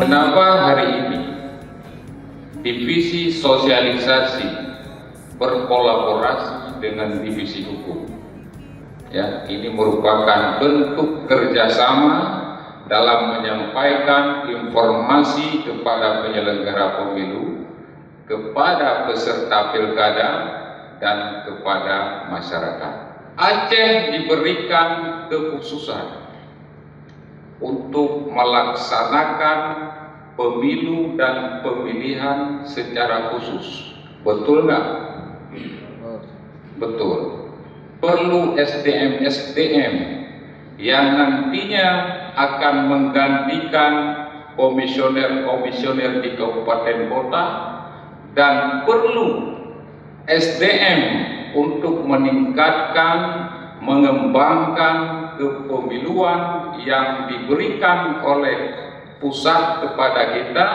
Kenapa hari ini divisi sosialisasi berkolaborasi dengan divisi hukum? Ya, ini merupakan bentuk kerjasama dalam menyampaikan informasi kepada penyelenggara pemilu, kepada peserta pilkada, dan kepada masyarakat. Aceh diberikan kekhususan untuk melaksanakan pemilu dan pemilihan secara khusus. Betul nggak? Betul. Perlu SDM-SDM yang nantinya akan menggantikan komisioner-komisioner di kabupaten kota, dan perlu SDM untuk meningkatkan, mengembangkan kepemiluan yang diberikan oleh pusat kepada kita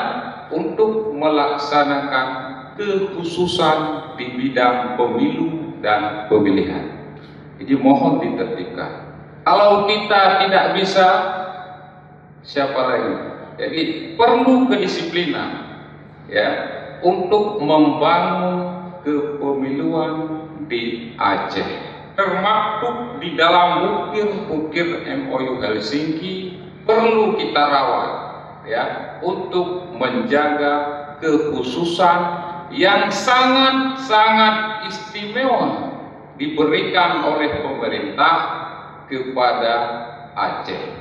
untuk melaksanakan kekhususan di bidang pemilu dan pemilihan. Jadi mohon ditertibkan. Kalau kita tidak bisa, siapa lagi? Jadi perlu kedisiplinan ya untuk membangun kepemiluan di Aceh, termaktub di dalam bukir-bukir MOU Helsinki. Perlu kita rawat ya untuk menjaga kekhususan yang sangat-sangat istimewa diberikan oleh pemerintah kepada Aceh.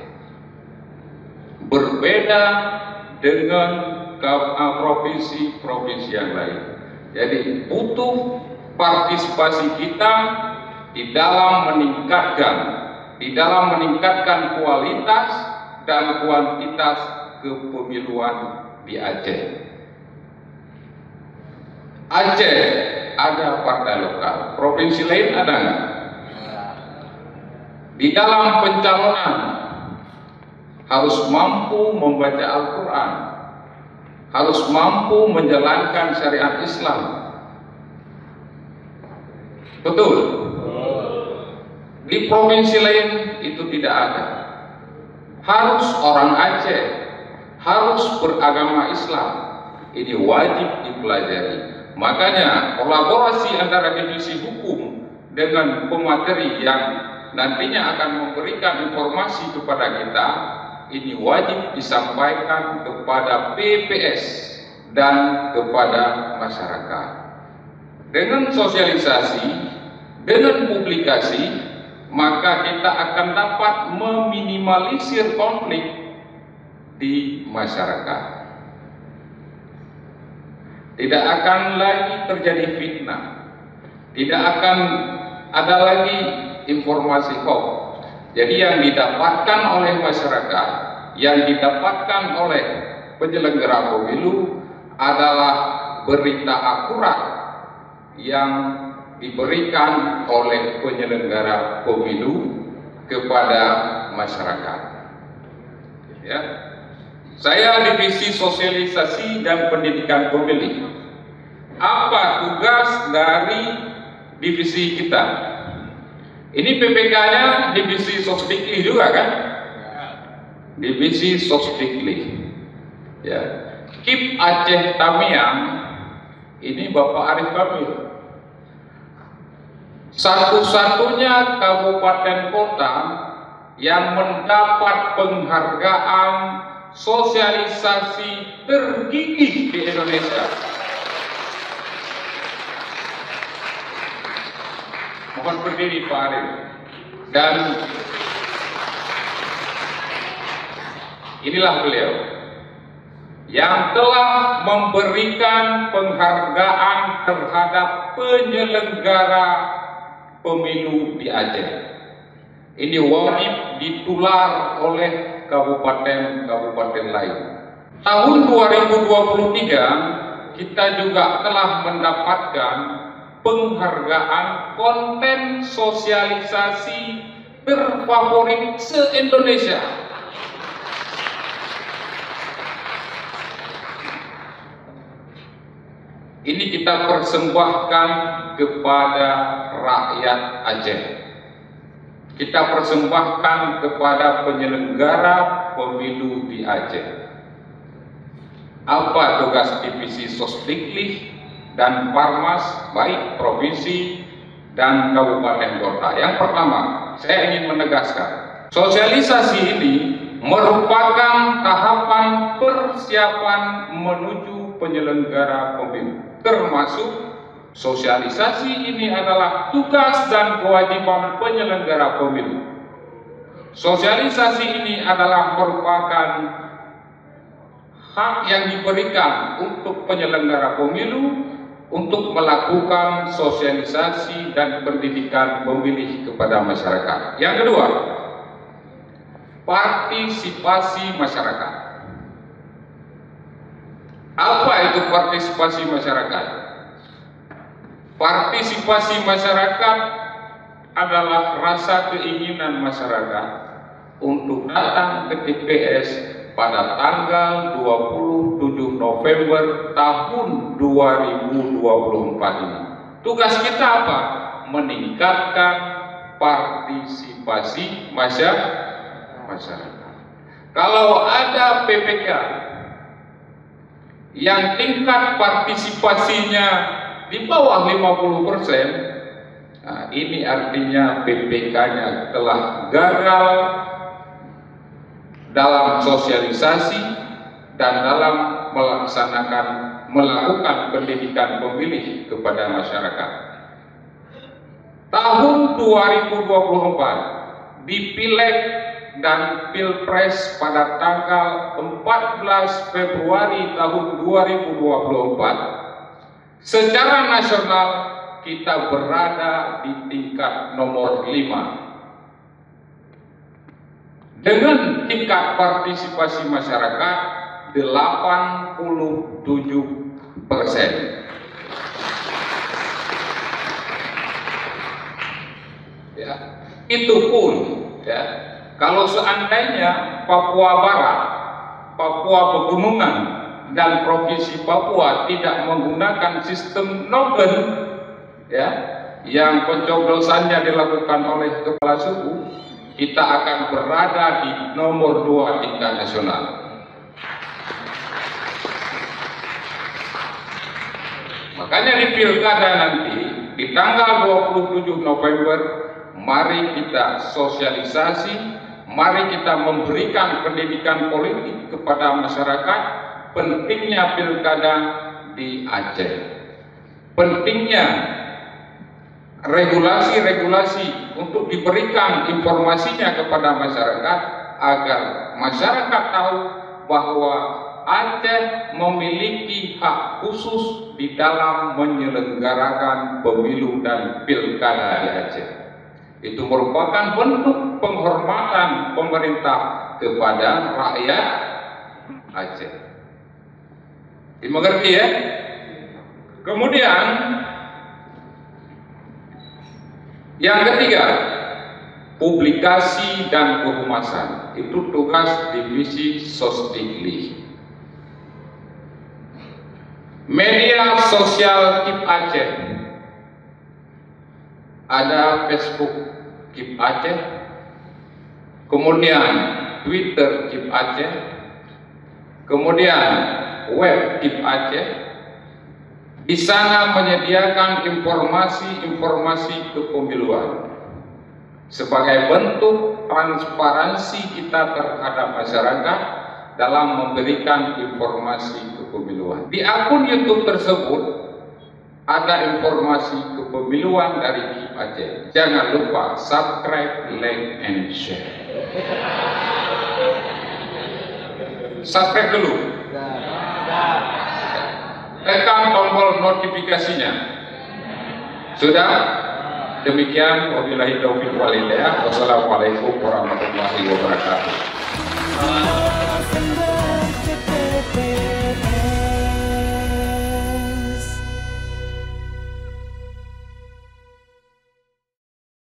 Berbeda dengan provinsi-provinsi yang lain. Jadi butuh partisipasi kita di dalam meningkatkan kualitas dan kuantitas kepemiluan di Aceh. Aceh ada partai lokal, provinsi lain ada nggak? Di dalam pencalonan harus mampu membaca Al-Quran, harus mampu menjalankan syariat Islam. Betul? Di provinsi lain itu tidak ada. Harus orang Aceh, harus beragama Islam. Ini wajib dipelajari. Makanya kolaborasi antara divisi hukum dengan pemateri yang nantinya akan memberikan informasi kepada kita, ini wajib disampaikan kepada PPS dan kepada masyarakat. Dengan sosialisasi, dengan publikasi, maka kita akan dapat meminimalisir konflik di masyarakat. Tidak akan lagi terjadi fitnah, tidak akan ada lagi informasi hoax. Jadi yang didapatkan oleh masyarakat, yang didapatkan oleh penyelenggara pemilu adalah berita akurat yang diberikan oleh penyelenggara pemilu kepada masyarakat. Ya. Saya divisi sosialisasi dan pendidikan pemilih. Apa tugas dari divisi kita? Ini PPK-nya divisi Sosdikli juga kan? Divisi Sosdikli. Ya. KIP Aceh Tamiang ini Bapak Arif Kamil. Satu-satunya kabupaten kota yang mendapat penghargaan sosialisasi tergigih di Indonesia. Mohon berdiri Pak Arif. Dan inilah beliau yang telah memberikan penghargaan terhadap penyelenggara pemilu di Aceh. Ini wajib ditular oleh kabupaten-kabupaten lain. Tahun 2023 kita juga telah mendapatkan penghargaan konten sosialisasi terfavorit se-Indonesia. Ini kita persembahkan kepada rakyat Aceh. Kita persembahkan kepada penyelenggara pemilu di Aceh. apa tugas divisi Sosdiklik dan Parmas baik provinsi dan kabupaten kota. Yang pertama, saya ingin menegaskan, sosialisasi ini merupakan tahapan persiapan menuju penyelenggara pemilu. Termasuk sosialisasi ini adalah tugas dan kewajiban penyelenggara pemilu. Sosialisasi ini adalah merupakan hak yang diberikan untuk penyelenggara pemilu untuk melakukan sosialisasi dan pendidikan pemilih kepada masyarakat. Yang kedua, partisipasi masyarakat. Apa itu partisipasi masyarakat? Partisipasi masyarakat adalah rasa keinginan masyarakat untuk datang ke TPS pada tanggal 27 November tahun 2024 ini. Tugas kita apa? Meningkatkan partisipasi masyarakat. Kalau ada PPK yang tingkat partisipasinya di bawah 50%, nah, ini artinya PPK-nya telah gagal dalam sosialisasi dan dalam melakukan pendidikan pemilih kepada masyarakat. Tahun 2024 di Pileg dan Pilpres pada tanggal 14 Februari tahun 2024, secara nasional kita berada di tingkat nomor 5 dengan tingkat partisipasi masyarakat 87%. Ya, itu pun ya, kalau seandainya Papua Barat, Papua Pegunungan, dan Provinsi Papua tidak menggunakan sistem noken, ya, yang pencoblosannya dilakukan oleh kepala suku, kita akan berada di nomor 2 tingkat nasional. Makanya di pilkada nanti di tanggal 27 November, mari kita sosialisasi, mari kita memberikan pendidikan politik kepada masyarakat. Pentingnya pilkada di Aceh, pentingnya regulasi-regulasi untuk diberikan informasinya kepada masyarakat agar masyarakat tahu bahwa Aceh memiliki hak khusus di dalam menyelenggarakan pemilu dan pilkada di Aceh. Itu merupakan bentuk penghormatan pemerintah kepada rakyat Aceh. Dimengerti ya? Kemudian yang ketiga, publikasi dan kehumasan. Itu tugas divisi Sosdiklik. Media sosial KIP Aceh, ada Facebook KIP Aceh, kemudian Twitter KIP Aceh, kemudian web KIP Aceh. Di sana menyediakan informasi-informasi kepemiluan sebagai bentuk transparansi kita terhadap masyarakat dalam memberikan informasi kepemiluan. Di akun YouTube tersebut ada informasi kepemiluan dari KIP Aceh. Jangan lupa subscribe, like, and share. Subscribe dulu. Tekan tombol notifikasinya. Sudah? Demikian, wabillahi taufiq wal hidayah. Wassalamualaikum warahmatullahi wabarakatuh.